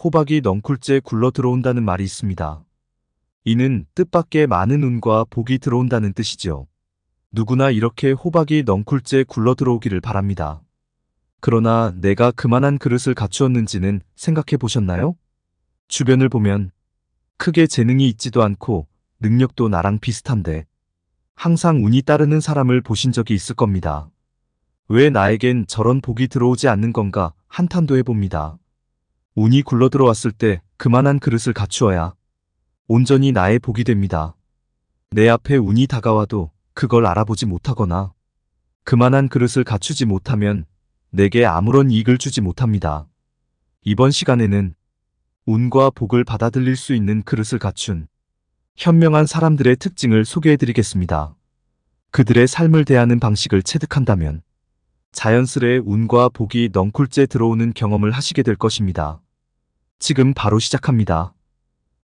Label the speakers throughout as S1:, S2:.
S1: 호박이 넝쿨째 굴러 들어온다는 말이 있습니다. 이는 뜻밖의 많은 운과 복이 들어온다는 뜻이죠. 누구나 이렇게 호박이 넝쿨째 굴러 들어오기를 바랍니다. 그러나 내가 그만한 그릇을 갖추었는지는 생각해 보셨나요? 주변을 보면 크게 재능이 있지도 않고 능력도 나랑 비슷한데 항상 운이 따르는 사람을 보신 적이 있을 겁니다. 왜 나에겐 저런 복이 들어오지 않는 건가 한탄도 해봅니다. 운이 굴러 들어왔을 때 그만한 그릇을 갖추어야 온전히 나의 복이 됩니다. 내 앞에 운이 다가와도 그걸 알아보지 못하거나 그만한 그릇을 갖추지 못하면 내게 아무런 이익을 주지 못합니다. 이번 시간에는 운과 복을 받아들일 수 있는 그릇을 갖춘 현명한 사람들의 특징을 소개해드리겠습니다. 그들의 삶을 대하는 방식을 체득한다면 자연스레 운과 복이 넝쿨째 들어오는 경험을 하시게 될 것입니다. 지금 바로 시작합니다.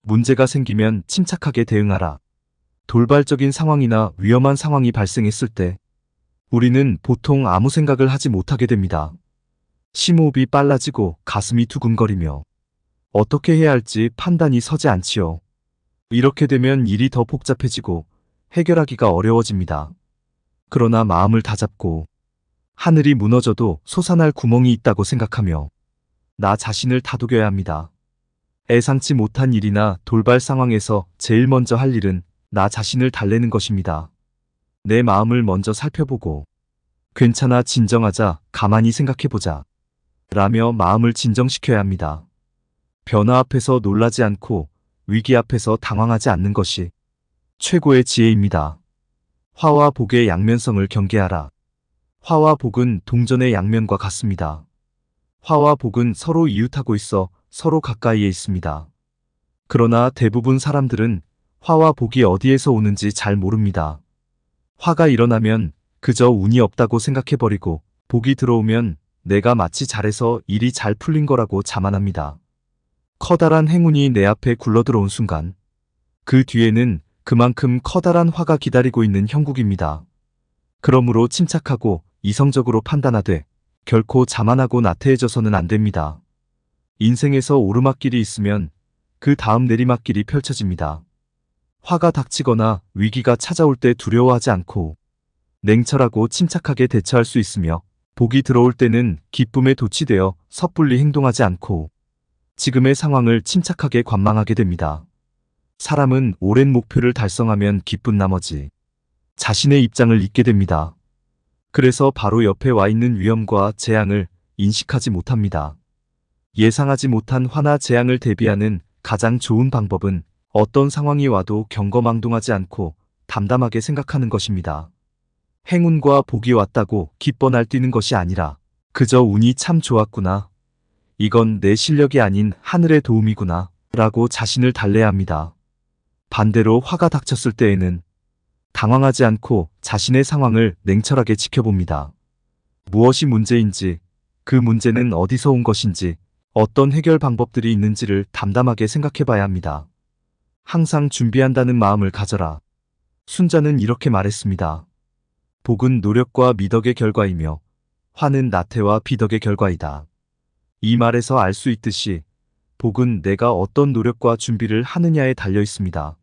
S1: 문제가 생기면 침착하게 대응하라. 돌발적인 상황이나 위험한 상황이 발생했을 때 우리는 보통 아무 생각을 하지 못하게 됩니다. 심호흡이 빨라지고 가슴이 두근거리며 어떻게 해야 할지 판단이 서지 않지요. 이렇게 되면 일이 더 복잡해지고 해결하기가 어려워집니다. 그러나 마음을 다잡고 하늘이 무너져도 솟아날 구멍이 있다고 생각하며 나 자신을 다독여야 합니다. 예상치 못한 일이나 돌발 상황에서 제일 먼저 할 일은 나 자신을 달래는 것입니다. 내 마음을 먼저 살펴보고 괜찮아, 진정하자, 가만히 생각해보자 라며 마음을 진정시켜야 합니다. 변화 앞에서 놀라지 않고 위기 앞에서 당황하지 않는 것이 최고의 지혜입니다. 화와 복의 양면성을 경계하라. 화와 복은 동전의 양면과 같습니다. 화와 복은 서로 이웃하고 있어 서로 가까이에 있습니다. 그러나 대부분 사람들은 화와 복이 어디에서 오는지 잘 모릅니다. 화가 일어나면 그저 운이 없다고 생각해버리고 복이 들어오면 내가 마치 잘해서 일이 잘 풀린 거라고 자만합니다. 커다란 행운이 내 앞에 굴러들어온 순간 그 뒤에는 그만큼 커다란 화가 기다리고 있는 형국입니다. 그러므로 침착하고 이성적으로 판단하되 결코 자만하고 나태해져서는 안 됩니다. 인생에서 오르막길이 있으면 그 다음 내리막길이 펼쳐집니다. 화가 닥치거나 위기가 찾아올 때 두려워하지 않고 냉철하고 침착하게 대처할 수 있으며 복이 들어올 때는 기쁨에 도취되어 섣불리 행동하지 않고 지금의 상황을 침착하게 관망하게 됩니다. 사람은 오랜 목표를 달성하면 기쁜 나머지 자신의 입장을 잊게 됩니다. 그래서 바로 옆에 와 있는 위험과 재앙을 인식하지 못합니다. 예상하지 못한 화나 재앙을 대비하는 가장 좋은 방법은 어떤 상황이 와도 경거망동하지 않고 담담하게 생각하는 것입니다. 행운과 복이 왔다고 기뻐 날뛰는 것이 아니라 그저 운이 참 좋았구나. 이건 내 실력이 아닌 하늘의 도움이구나 라고 자신을 달래야 합니다. 반대로 화가 닥쳤을 때에는 당황하지 않고 자신의 상황을 냉철하게 지켜봅니다. 무엇이 문제인지, 그 문제는 어디서 온 것인지, 어떤 해결 방법들이 있는지를 담담하게 생각해 봐야 합니다. 항상 준비한다는 마음을 가져라. 순자는 이렇게 말했습니다. 복은 노력과 미덕의 결과이며 화는 나태와 비덕의 결과이다. 이 말에서 알 수 있듯이 복은 내가 어떤 노력과 준비를 하느냐에 달려 있습니다.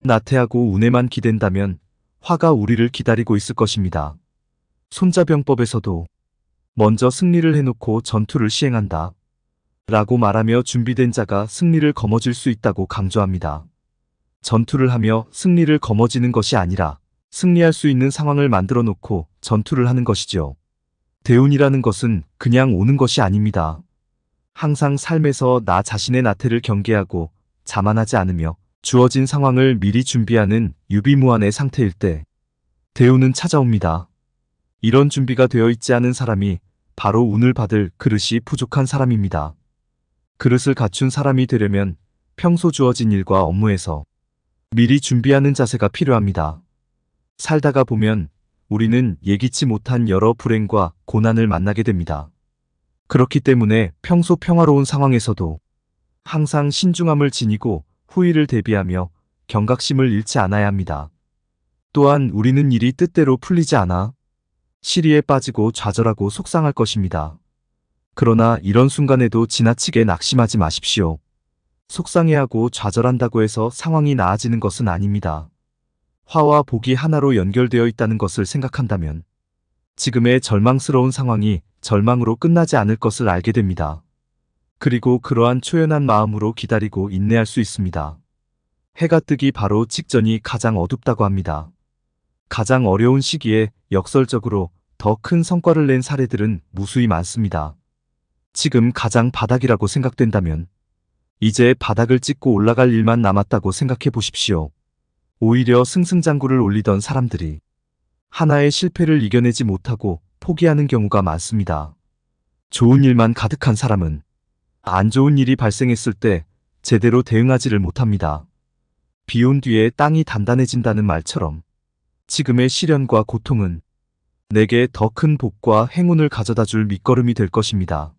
S1: 나태하고 운에만 기댄다면 화가 우리를 기다리고 있을 것입니다. 손자병법에서도 먼저 승리를 해놓고 전투를 시행한다 라고 말하며 준비된 자가 승리를 거머쥘 수 있다고 강조합니다. 전투를 하며 승리를 거머쥐는 것이 아니라 승리할 수 있는 상황을 만들어 놓고 전투를 하는 것이죠. 대운이라는 것은 그냥 오는 것이 아닙니다. 항상 삶에서 나 자신의 나태를 경계하고 자만하지 않으며 주어진 상황을 미리 준비하는 유비무환의 상태일 때 대운은 찾아옵니다. 이런 준비가 되어 있지 않은 사람이 바로 운을 받을 그릇이 부족한 사람입니다. 그릇을 갖춘 사람이 되려면 평소 주어진 일과 업무에서 미리 준비하는 자세가 필요합니다. 살다가 보면 우리는 예기치 못한 여러 불행과 고난을 만나게 됩니다. 그렇기 때문에 평소 평화로운 상황에서도 항상 신중함을 지니고 후일을 대비하며 경각심을 잃지 않아야 합니다. 또한 우리는 일이 뜻대로 풀리지 않아 시리에 빠지고 좌절하고 속상할 것입니다. 그러나 이런 순간에도 지나치게 낙심하지 마십시오. 속상해하고 좌절한다고 해서 상황이 나아지는 것은 아닙니다. 화와 복이 하나로 연결되어 있다는 것을 생각한다면 지금의 절망스러운 상황이 절망으로 끝나지 않을 것을 알게 됩니다. 그리고 그러한 초연한 마음으로 기다리고 인내할 수 있습니다. 해가 뜨기 바로 직전이 가장 어둡다고 합니다. 가장 어려운 시기에 역설적으로 더 큰 성과를 낸 사례들은 무수히 많습니다. 지금 가장 바닥이라고 생각된다면 이제 바닥을 찍고 올라갈 일만 남았다고 생각해 보십시오. 오히려 승승장구를 올리던 사람들이 하나의 실패를 이겨내지 못하고 포기하는 경우가 많습니다. 좋은 일만 가득한 사람은 안 좋은 일이 발생했을 때 제대로 대응하지를 못합니다. 비 온 뒤에 땅이 단단해진다는 말처럼 지금의 시련과 고통은 내게 더 큰 복과 행운을 가져다 줄 밑거름이 될 것입니다.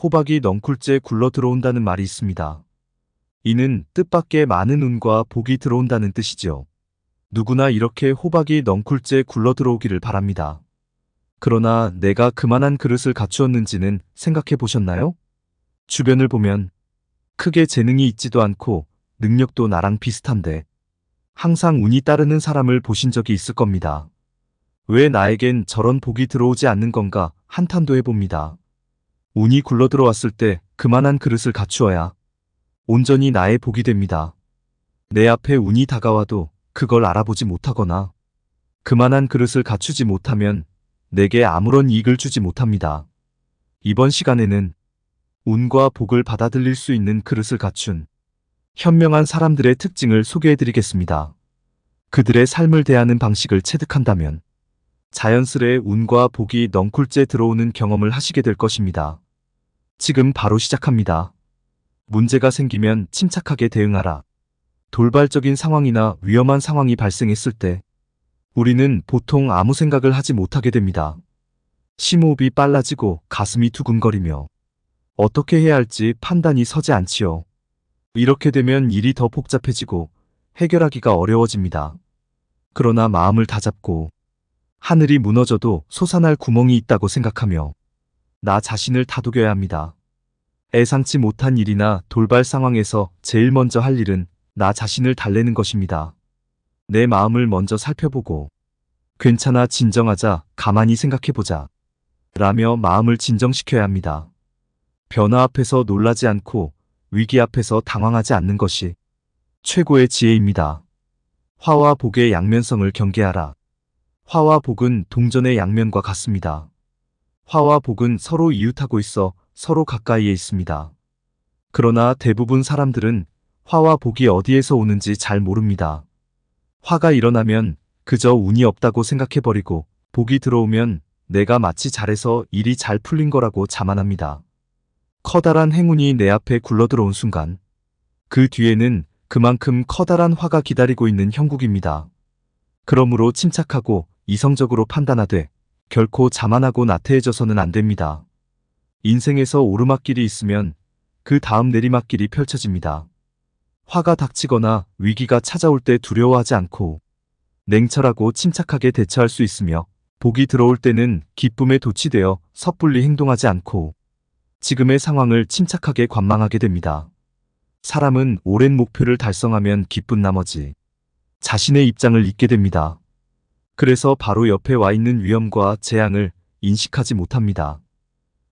S1: 호박이 넝쿨째 굴러 들어온다는 말이 있습니다. 이는 뜻밖의 많은 운과 복이 들어온다는 뜻이죠. 누구나 이렇게 호박이 넝쿨째 굴러 들어오기를 바랍니다. 그러나 내가 그만한 그릇을 갖추었는지는 생각해 보셨나요? 주변을 보면 크게 재능이 있지도 않고 능력도 나랑 비슷한데 항상 운이 따르는 사람을 보신 적이 있을 겁니다. 왜 나에겐 저런 복이 들어오지 않는 건가 한탄도 해봅니다. 운이 굴러 들어왔을 때 그만한 그릇을 갖추어야 온전히 나의 복이 됩니다. 내 앞에 운이 다가와도 그걸 알아보지 못하거나 그만한 그릇을 갖추지 못하면 내게 아무런 이익을 주지 못합니다. 이번 시간에는 운과 복을 받아들일 수 있는 그릇을 갖춘 현명한 사람들의 특징을 소개해드리겠습니다. 그들의 삶을 대하는 방식을 체득한다면 자연스레 운과 복이 넝쿨째 들어오는 경험을 하시게 될 것입니다. 지금 바로 시작합니다. 문제가 생기면 침착하게 대응하라. 돌발적인 상황이나 위험한 상황이 발생했을 때 우리는 보통 아무 생각을 하지 못하게 됩니다. 심호흡이 빨라지고 가슴이 두근거리며 어떻게 해야 할지 판단이 서지 않지요. 이렇게 되면 일이 더 복잡해지고 해결하기가 어려워집니다. 그러나 마음을 다잡고 하늘이 무너져도 솟아날 구멍이 있다고 생각하며 나 자신을 다독여야 합니다. 예상치 못한 일이나 돌발 상황에서 제일 먼저 할 일은 나 자신을 달래는 것입니다. 내 마음을 먼저 살펴보고 괜찮아, 진정하자, 가만히 생각해보자 라며 마음을 진정시켜야 합니다. 변화 앞에서 놀라지 않고 위기 앞에서 당황하지 않는 것이 최고의 지혜입니다. 화와 복의 양면성을 경계하라. 화와 복은 동전의 양면과 같습니다. 화와 복은 서로 이웃하고 있어 서로 가까이에 있습니다. 그러나 대부분 사람들은 화와 복이 어디에서 오는지 잘 모릅니다. 화가 일어나면 그저 운이 없다고 생각해버리고 복이 들어오면 내가 마치 잘해서 일이 잘 풀린 거라고 자만합니다. 커다란 행운이 내 앞에 굴러들어온 순간 그 뒤에는 그만큼 커다란 화가 기다리고 있는 형국입니다. 그러므로 침착하고 이성적으로 판단하되 결코 자만하고 나태해져서는 안 됩니다. 인생에서 오르막길이 있으면 그 다음 내리막길이 펼쳐집니다. 화가 닥치거나 위기가 찾아올 때 두려워하지 않고 냉철하고 침착하게 대처할 수 있으며 복이 들어올 때는 기쁨에 도취되어 섣불리 행동하지 않고 지금의 상황을 침착하게 관망하게 됩니다. 사람은 오랜 목표를 달성하면 기쁜 나머지 자신의 입장을 잊게 됩니다. 그래서 바로 옆에 와 있는 위험과 재앙을 인식하지 못합니다.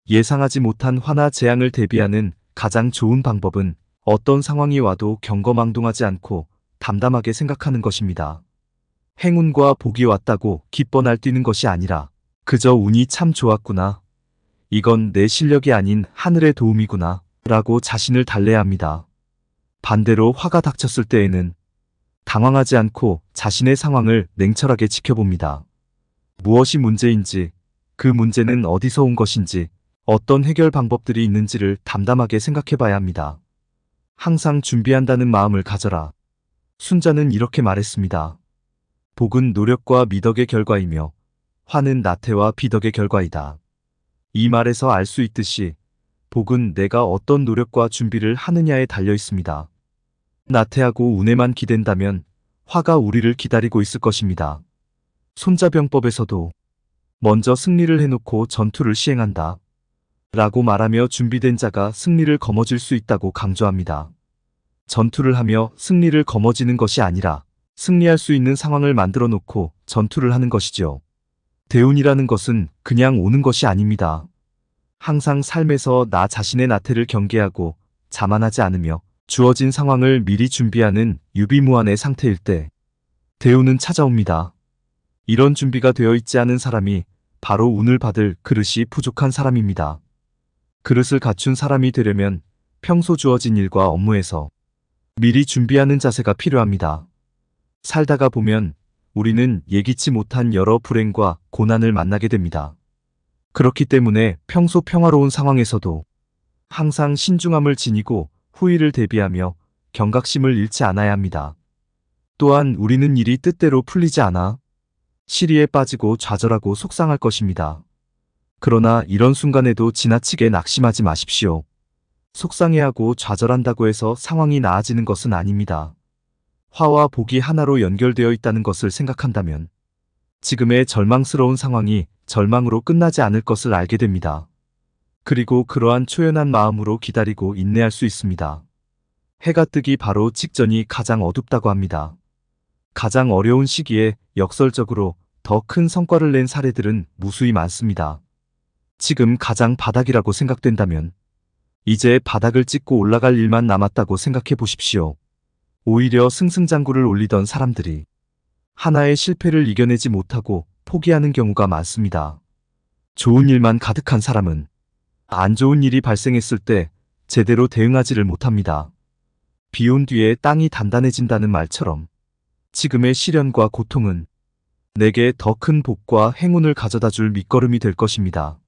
S1: 예상하지 못한 화나 재앙을 대비하는 가장 좋은 방법은 어떤 상황이 와도 경거망동하지 않고 담담하게 생각하는 것입니다. 행운과 복이 왔다고 기뻐 날뛰는 것이 아니라 그저 운이 참 좋았구나. 이건 내 실력이 아닌 하늘의 도움이구나 라고 자신을 달래야 합니다. 반대로 화가 닥쳤을 때에는 당황하지 않고 자신의 상황을 냉철하게 지켜봅니다. 무엇이 문제인지, 그 문제는 어디서 온 것인지, 어떤 해결 방법들이 있는지를 담담하게 생각해 봐야 합니다. 항상 준비한다는 마음을 가져라. 순자는 이렇게 말했습니다. 복은 노력과 미덕의 결과이며 화는 나태와 비덕의 결과이다. 이 말에서 알 수 있듯이 복은 내가 어떤 노력과 준비를 하느냐에 달려 있습니다. 나태하고 운에만 기댄다면 화가 우리를 기다리고 있을 것입니다. 손자병법에서도 먼저 승리를 해놓고 전투를 시행한다. 라고 말하며 준비된 자가 승리를 거머쥘 수 있다고 강조합니다. 전투를 하며 승리를 거머쥐는 것이 아니라 승리할 수 있는 상황을 만들어 놓고 전투를 하는 것이죠. 대운이라는 것은 그냥 오는 것이 아닙니다. 항상 삶에서 나 자신의 나태를 경계하고 자만하지 않으며 주어진 상황을 미리 준비하는 유비무환의 상태일 때 대운은 찾아옵니다. 이런 준비가 되어 있지 않은 사람이 바로 운을 받을 그릇이 부족한 사람입니다. 그릇을 갖춘 사람이 되려면 평소 주어진 일과 업무에서 미리 준비하는 자세가 필요합니다. 살다가 보면 우리는 예기치 못한 여러 불행과 고난을 만나게 됩니다. 그렇기 때문에 평소 평화로운 상황에서도 항상 신중함을 지니고 후일을 대비하며 경각심을 잃지 않아야 합니다. 또한 우리는 일이 뜻대로 풀리지 않아 시리에 빠지고 좌절하고 속상할 것입니다. 그러나 이런 순간에도 지나치게 낙심하지 마십시오. 속상해하고 좌절한다고 해서 상황이 나아지는 것은 아닙니다. 화와 복이 하나로 연결되어 있다는 것을 생각한다면 지금의 절망스러운 상황이 절망으로 끝나지 않을 것을 알게 됩니다. 그리고 그러한 초연한 마음으로 기다리고 인내할 수 있습니다. 해가 뜨기 바로 직전이 가장 어둡다고 합니다. 가장 어려운 시기에 역설적으로 더 큰 성과를 낸 사례들은 무수히 많습니다. 지금 가장 바닥이라고 생각된다면 이제 바닥을 찍고 올라갈 일만 남았다고 생각해 보십시오. 오히려 승승장구를 올리던 사람들이 하나의 실패를 이겨내지 못하고 포기하는 경우가 많습니다. 좋은 일만 가득한 사람은 안 좋은 일이 발생했을 때 제대로 대응하지를 못합니다. 비 온 뒤에 땅이 단단해진다는 말처럼 지금의 시련과 고통은 내게 더 큰 복과 행운을 가져다 줄 밑거름이 될 것입니다.